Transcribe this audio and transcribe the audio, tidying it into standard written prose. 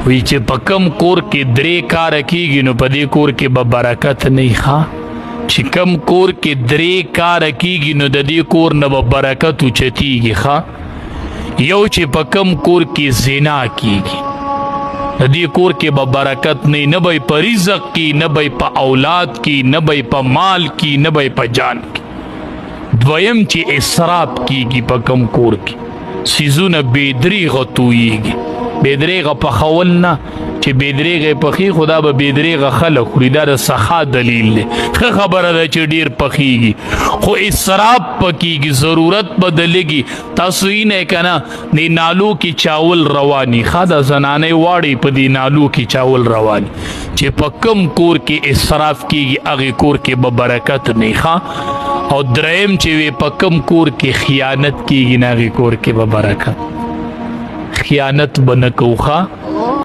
وی چې په کم کور کې 3 کار کیږي نو په دې کور کې به برکت نه ښه. چې کم کور کې 3 کار کیږي نو د دې کور نه به برکت اوچتیږي ښه. یو چې په کم کور کې زنا کیږي د دې کور کې به برکت نه به په رزق کې، نه به په اولاد کې، نه به په مال کې، نه به په جان کې. دویم چې اسراف کیږي په کم کور کې، سیزونه بېدریغه تویږي. بېدریغه پخول نه چې بېدریغه پخي خدا به بېدریغه خلک خوري، دا د سخا دلیل دی. ښه خبره ده چې ډېر پخیږي خو اسراف پکېږي، ضرورت بدلېږي. تاسو یې نه که نه د نالو کې چاول رواني ښه د زنانې واړې په دې نالو کې چاول رواني. چې په کم کور کې اسراف کېږي هغې کور کې به برکت نه ښه. او دریم چې وی په کم کور کې خیانت کېږي نه هغې کور کې به برکت. خیانت به نه کوو ښه.